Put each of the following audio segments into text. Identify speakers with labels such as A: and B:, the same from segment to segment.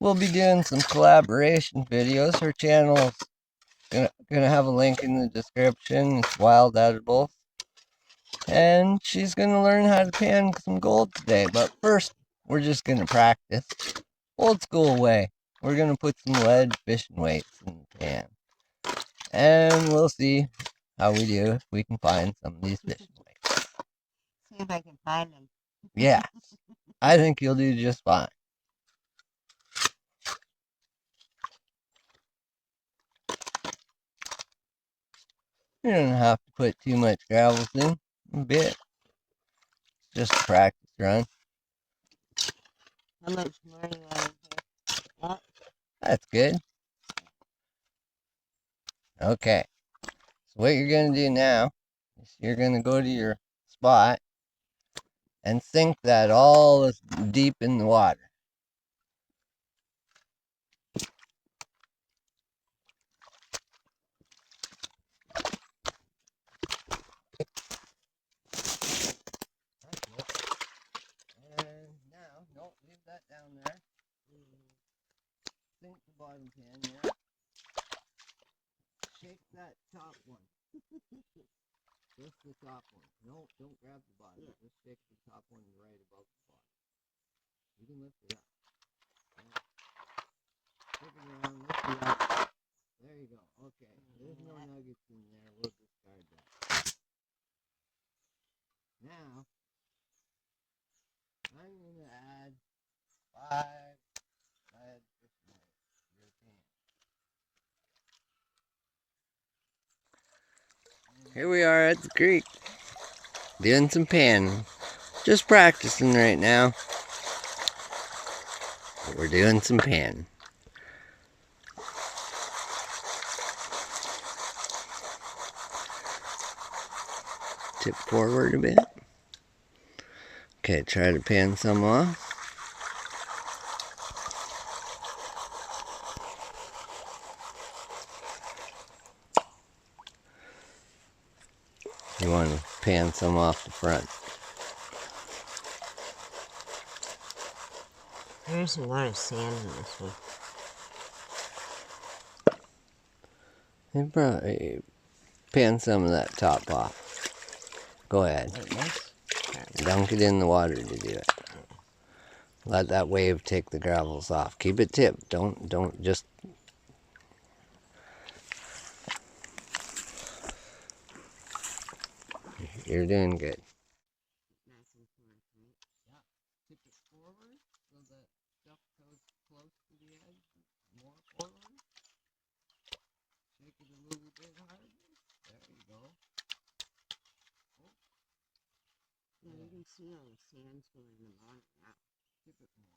A: we'll be doing some collaboration videos. Her channel's gonna have a link in the description. It's Wild Edibles. And she's gonna learn how to pan some gold today. But first, we're just gonna practice. Old school way. We're gonna put some lead fishing weights in the pan. And we'll see how we do if we can find some of these fishing weights.
B: See if I can find them.
A: Yeah, I think you'll do just fine. You don't have to put too much gravels in. A bit. Just a practice run.
B: How much more do you want in here? That?
A: That's good. Okay. So what you're going to do now is you're going to go to your spot and sink that all this deep in the water. And now, don't leave that down there. Sink the bottom pan there. Shake that top one. Just the top one. No, don't grab the bottom. Yeah. Just shake the top one right above the bottom. You can lift it up. Shake it around, lift it up. There you go. Okay. There's no nuggets in there. We'll discard that. Now, I'm going to add 5 lead fishing weights to your pan. Here we are at the creek, doing some panning. Just practicing right now. But we're doing some panning. Tip forward a bit. Okay, try to pan some off. You want to pan some off the front.
B: There's a lot of sand in this one.
A: You probably pan some of that top off. Go ahead.
B: Like this?
A: Dunk it in the water to do it. Let that wave take the gravels off. Keep it tipped. Don't just... You're doing good.
B: Nice and forward, right?
A: Yeah. Tip it forward so that stuff goes close to the edge. More forward. Shake it a little bit harder. There you go. Oh.
B: Yeah, you can see all the sand's going in the bottom now.
A: Tip it more.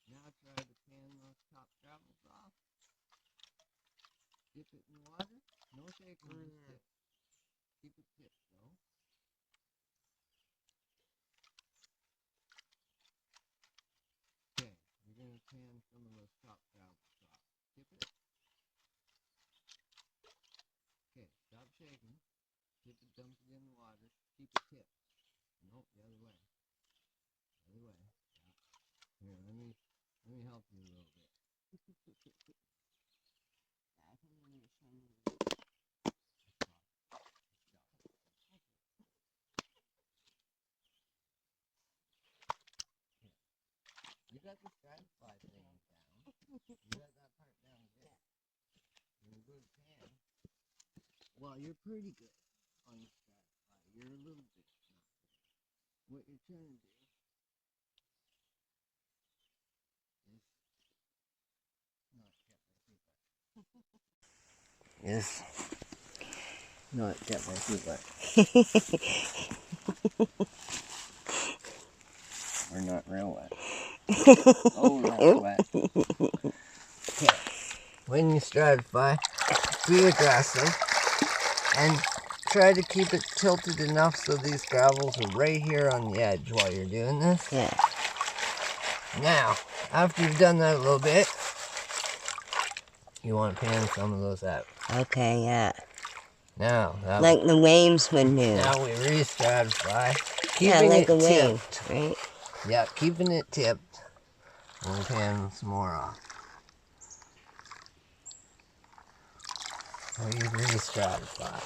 A: Now try to pan those top gravels off. Dip it in water. No shaking, just tip. Keep it tipped though. Okay, you're going to pan some of those top gravels off. Tip it. Okay, stop shaking. Tip it, dump it in the water. Keep it tipped. Nope, the other way. The other way. Yeah. Here, let me help you a little bit.
B: I can understand it.
A: You got the stratify thing down. You got that part down good. You're a good pan. Well, you're pretty good on the stratify. You're a little bit not good. What you're trying to do is not get my feet wet. We're not real wet. Oh, that's wet. Okay. When you stratify, be aggressive and try to keep it tilted enough so these gravels are right here on the edge while you're doing this.
B: Yeah.
A: Now, after you've done that a little bit, you want to pan some of those out.
B: Okay, yeah.
A: Now,
B: like the waves would do.
A: Now we re-stratify.
B: Yeah,
A: Keeping
B: like
A: it
B: a wave,
A: tipped.
B: right?
A: Yeah, keeping it tipped. We'll pan some more off. We re-stratify.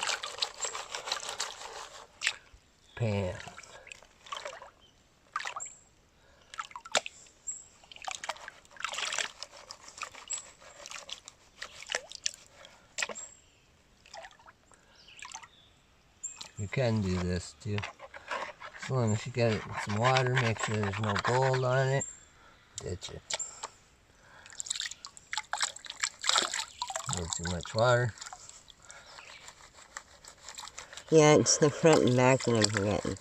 A: Pan. You can do this too. As long as you get it in some water, make sure there's no gold on it. Ditch it. A little too much water.
B: Yeah, it's the front and back that I'm forgetting.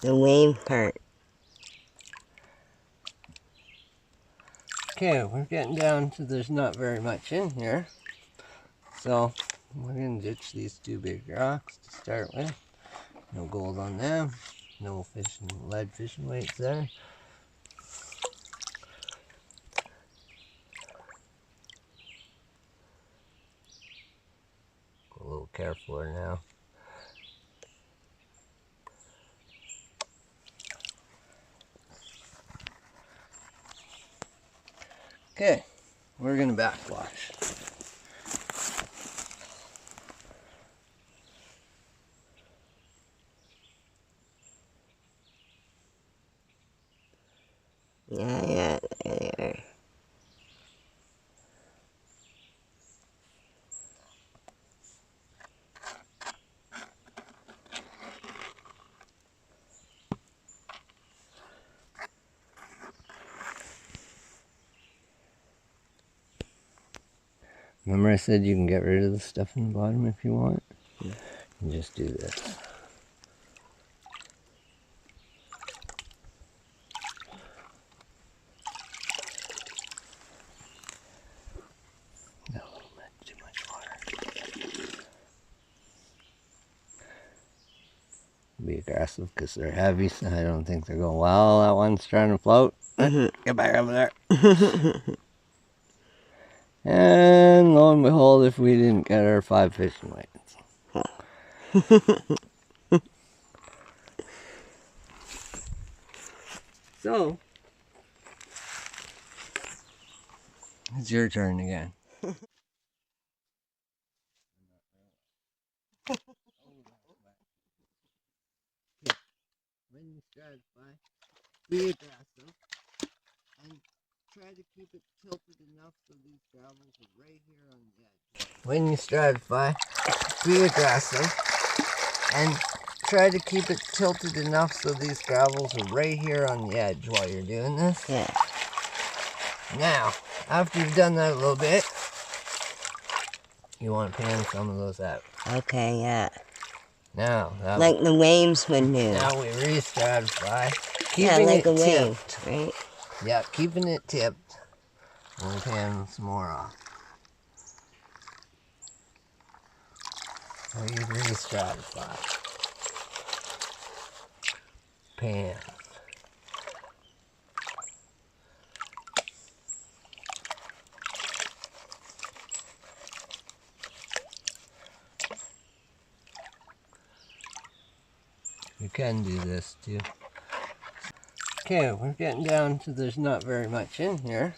B: The wave part.
A: Okay, we're getting down to there's not very much in here. So we're going to ditch these two big rocks to start with. No gold on them. No lead fishing weights there. A little careful now. Okay, we're going to backwash.
B: Yeah, there.
A: Remember I said you can get rid of the stuff in the bottom if you want? And just do this. No, too much water. Be aggressive because they're heavy, so I don't think they're going, well, that one's trying to float. Get back over there. And lo and behold, if we didn't get our 5 fishing weights. So, it's your turn again. When you stratify, be aggressive and try to keep it tilted enough so these gravels are right here on the edge. When you stratify, be aggressive and try to keep it tilted enough so these gravels are right here on the edge while you're doing this.
B: Yeah.
A: Now, after you've done that a little bit, you want to pan some of those out.
B: Okay, yeah.
A: Now,
B: like the waves would do.
A: Now we re-stratify.
B: Yeah,
A: Keeping
B: like
A: it
B: a wave,
A: tipped.
B: right?
A: Yeah, keeping it tipped. We'll pan some more off. We re-stratify. Pan. You can do this too. Okay, we're getting down to there's not very much in here.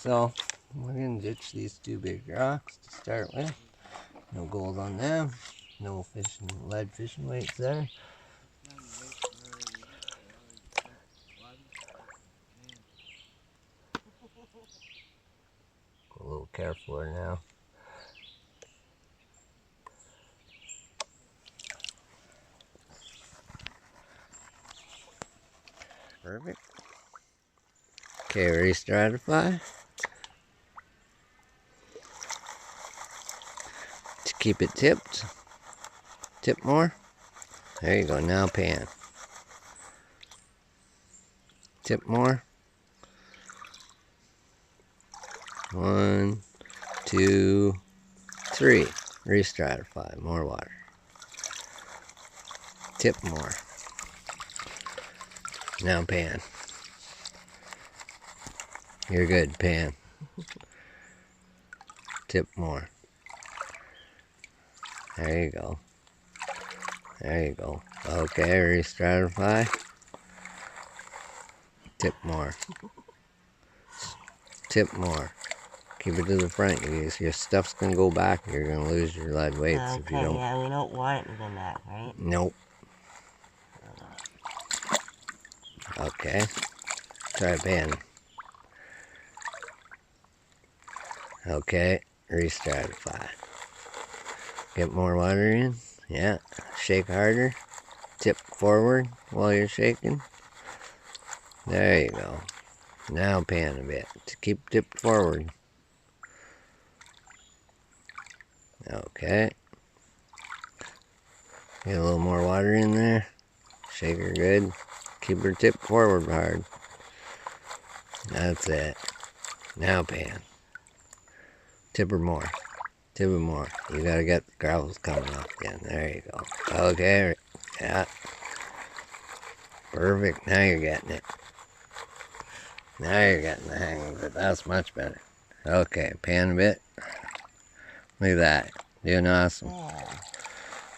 A: So we're going to ditch these two big rocks to start with. No gold on them. No lead fishing weights there. A little careful now. Perfect. Okay, re-stratify. To keep it tipped. Tip more. There you go, now pan. Tip more. 1, 2, 3. Re-stratify, more water. Tip more. Now pan. You're good, pan. Tip more. There you go. There you go. Okay, re-stratify. Tip more. Tip more. Keep it to the front. Your stuff's going to go back. You're going to lose your lead weights if you don't.
B: Yeah, we don't want it to go back, right?
A: Nope. Okay. Try pan. Okay. Restratify. Get more water in. Yeah. Shake harder. Tip forward while you're shaking. There you go. Now pan a bit. Keep tipped forward. Okay. Get a little more water in there. Shake her good. Keep her tipped forward hard. That's it. Now pan. Tip her more. Tip her more. You gotta get the gravels coming off again. There you go. Okay. Yeah. Perfect. Now you're getting it. Now you're getting the hang of it. That's much better. Okay. Pan a bit. Look at that. Doing awesome.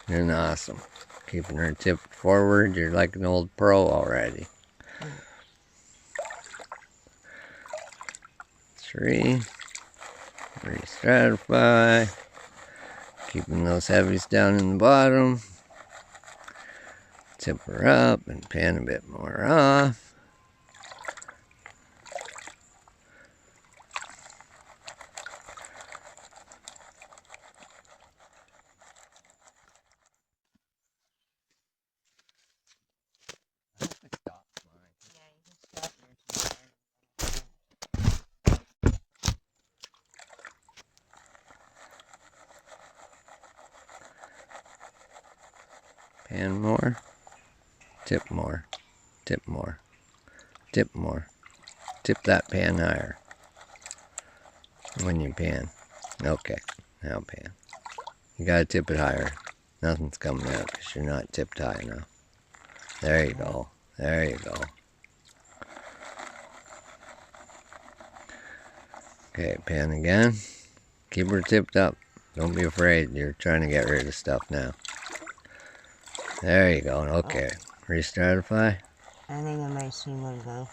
A: Doing awesome. Keeping her tipped forward. You're like an old pro already. 3. Restratify. Keeping those heavies down in the bottom. Tip her up and pan a bit more off. Pan more. Tip more. Tip more. Tip more. Tip that pan higher when you pan. Okay, now pan. You gotta tip it higher. Nothing's coming out because you're not tipped high enough. There you go. There you go. Okay, pan again. Keep her tipped up. Don't be afraid. You're trying to get rid of stuff now. There you go. Okay. Restratify.
B: I think I might see one go.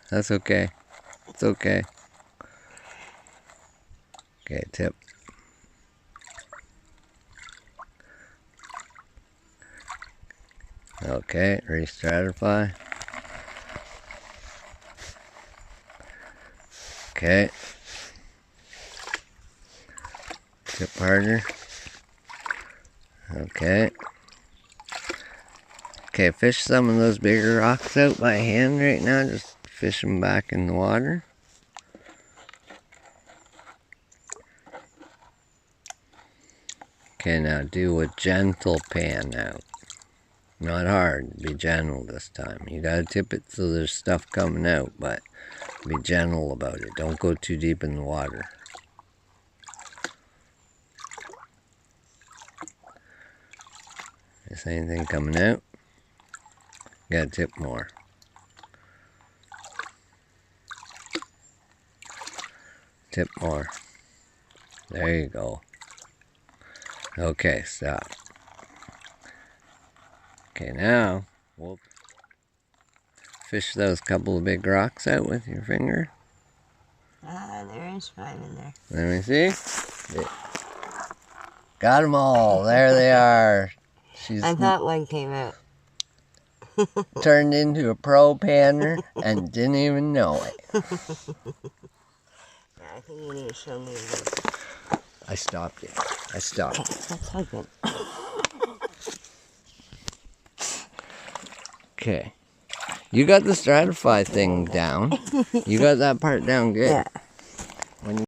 A: That's okay. It's okay. Okay, tip. Okay, restratify. Okay. Tip harder. Okay. Okay, fish some of those bigger rocks out by hand right now. Just fish them back in the water. Okay, now do a gentle pan out. Not hard, be gentle this time. You gotta tip it so there's stuff coming out, but be gentle about it. Don't go too deep in the water. Is anything coming out? You gotta tip more. Tip more. There you go. Okay, stop. Okay, now we'll fish those couple of big rocks out with your finger.
B: There is 5 in there.
A: Let me see. Got them all. There they are. She's
B: I thought one came out.
A: turned into a pro panner and didn't even know it.
B: Yeah, I think you need to show me this.
A: I stopped it. I stopped it.
B: That's so good.
A: Okay. You got the stratify thing down. You got that part down good.
B: Yeah.
A: When you